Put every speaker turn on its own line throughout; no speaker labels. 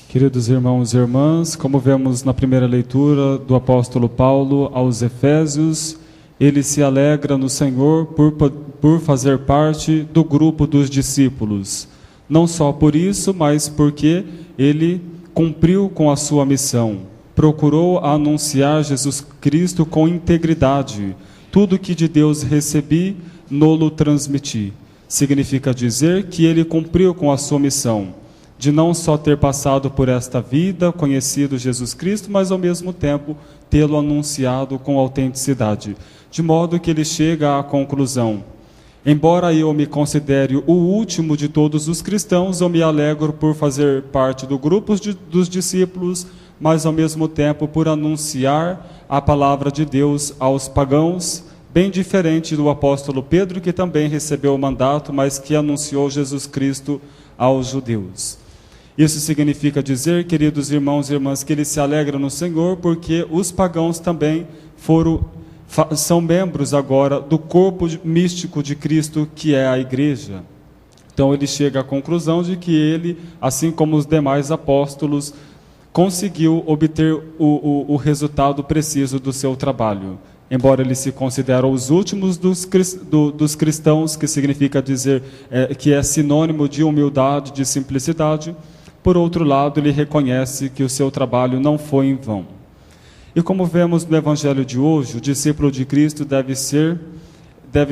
Queridos irmãos e irmãs, como vemos na primeira leitura do apóstolo Paulo aos Efésios, ele se alegra no Senhor por fazer parte do grupo dos discípulos. Não só por isso, mas porque ele cumpriu com a sua missão. Procurou anunciar Jesus Cristo com integridade. Tudo que de Deus recebi, nolo transmiti. Significa dizer que ele cumpriu com a sua missão, de não só ter passado por esta vida, conhecido Jesus Cristo, mas ao mesmo tempo tê-lo anunciado com autenticidade, de modo que ele chega à conclusão: embora eu me considere o último de todos os cristãos, eu me alegro por fazer parte do grupo dos discípulos, mas ao mesmo tempo por anunciar a palavra de Deus aos pagãos, bem diferente do apóstolo Pedro, que também recebeu o mandato, mas que anunciou Jesus Cristo aos judeus. Isso significa dizer, queridos irmãos e irmãs, que ele se alegra no Senhor, porque os pagãos também são membros agora do corpo místico de Cristo, que é a igreja. Então ele chega à conclusão de que ele, assim como os demais apóstolos, conseguiu obter o resultado preciso do seu trabalho. Embora ele se considere os últimos dos cristãos, que significa dizer que é sinônimo de humildade, de simplicidade, por outro lado, ele reconhece que o seu trabalho não foi em vão. E como vemos no Evangelho de hoje, o discípulo de Cristo deve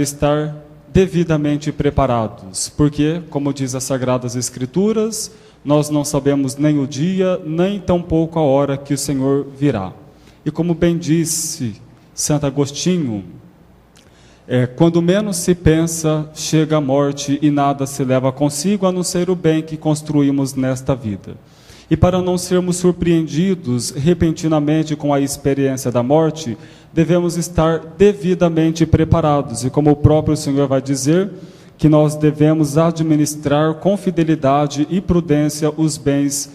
estar devidamente preparados, porque, como diz as Sagradas Escrituras, nós não sabemos nem o dia, nem tampouco a hora que o Senhor virá. E como bem disse Santo Agostinho, quando menos se pensa, chega a morte e nada se leva consigo, a não ser o bem que construímos nesta vida. E para não sermos surpreendidos repentinamente com a experiência da morte, devemos estar devidamente preparados. E como o próprio Senhor vai dizer, que nós devemos administrar com fidelidade e prudência os bens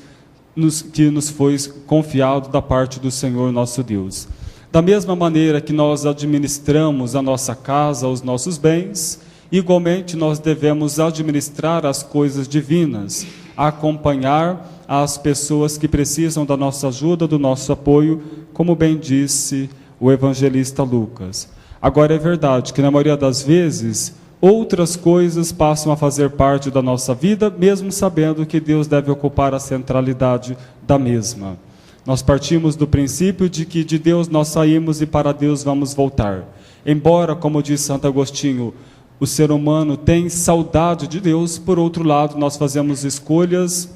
que nos foi confiado da parte do Senhor nosso Deus. Da mesma maneira que nós administramos a nossa casa, os nossos bens, igualmente nós devemos administrar as coisas divinas, acompanhar as pessoas que precisam da nossa ajuda, do nosso apoio, como bem disse o evangelista Lucas. Agora é verdade que na maioria das vezes outras coisas passam a fazer parte da nossa vida, mesmo sabendo que Deus deve ocupar a centralidade da mesma. Nós partimos do princípio de que de Deus nós saímos e para Deus vamos voltar. Embora, como diz Santo Agostinho, o ser humano tem saudade de Deus, por outro lado, nós fazemos escolhas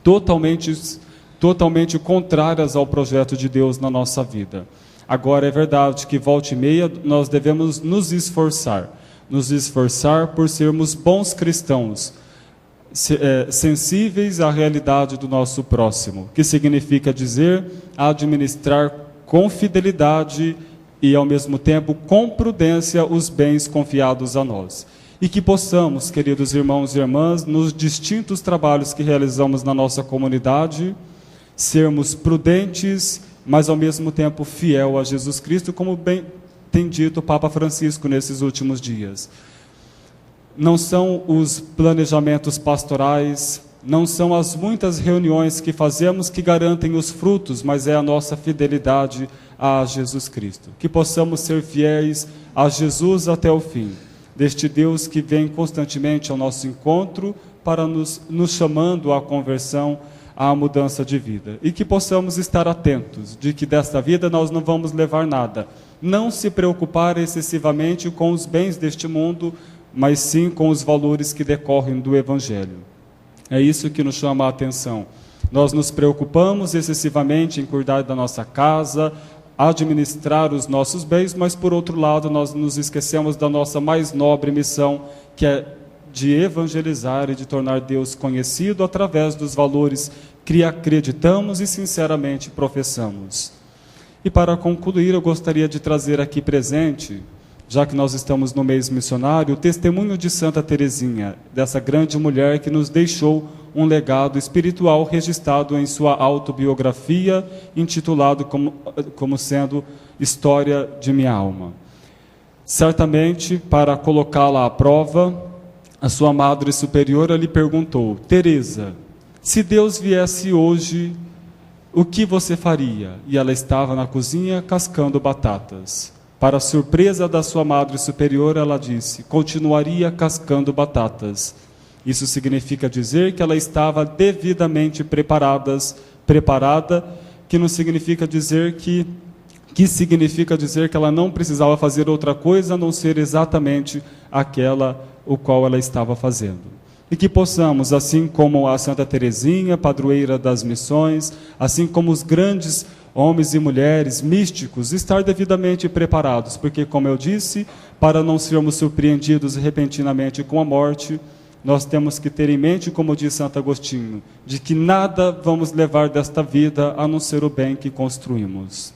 totalmente contrárias ao projeto de Deus na nossa vida. Agora, é verdade que volta e meia nós devemos nos esforçar por sermos bons cristãos, sensíveis à realidade do nosso próximo, que significa dizer administrar com fidelidade e ao mesmo tempo com prudência os bens confiados a nós. E que possamos, queridos irmãos e irmãs, nos distintos trabalhos que realizamos na nossa comunidade, sermos prudentes, mas ao mesmo tempo fiel a Jesus Cristo, como bem tem dito o Papa Francisco nesses últimos dias. Não são os planejamentos pastorais, não são as muitas reuniões que fazemos que garantem os frutos, mas é a nossa fidelidade a Jesus Cristo. Que possamos ser fiéis a Jesus até o fim, deste Deus que vem constantemente ao nosso encontro para nos chamando à conversão, à mudança de vida. E que possamos estar atentos de que desta vida nós não vamos levar nada. Não se preocupar excessivamente com os bens deste mundo, mas sim com os valores que decorrem do Evangelho. É isso que nos chama a atenção. Nós nos preocupamos excessivamente em cuidar da nossa casa, administrar os nossos bens, mas por outro lado nós nos esquecemos da nossa mais nobre missão, que é de evangelizar e de tornar Deus conhecido através dos valores que acreditamos e sinceramente professamos. E para concluir, eu gostaria de trazer aqui presente, já que nós estamos no mês missionário, o testemunho de Santa Teresinha, dessa grande mulher que nos deixou um legado espiritual registrado em sua autobiografia, intitulado como sendo História de Minha Alma. Certamente, para colocá-la à prova, a sua madre superiora lhe perguntou: Teresa, se Deus viesse hoje, o que você faria? E ela estava na cozinha cascando batatas. Para a surpresa da sua madre superior, ela disse: continuaria cascando batatas. Isso significa dizer que ela estava devidamente preparada, que não significa dizer que significa dizer que ela não precisava fazer outra coisa a não ser exatamente aquela o qual ela estava fazendo. E que possamos, assim como a Santa Teresinha, padroeira das missões, assim como os grandes homens e mulheres místicos, estar devidamente preparados, porque, como eu disse, para não sermos surpreendidos repentinamente com a morte, nós temos que ter em mente, como diz Santo Agostinho, de que nada vamos levar desta vida a não ser o bem que construímos.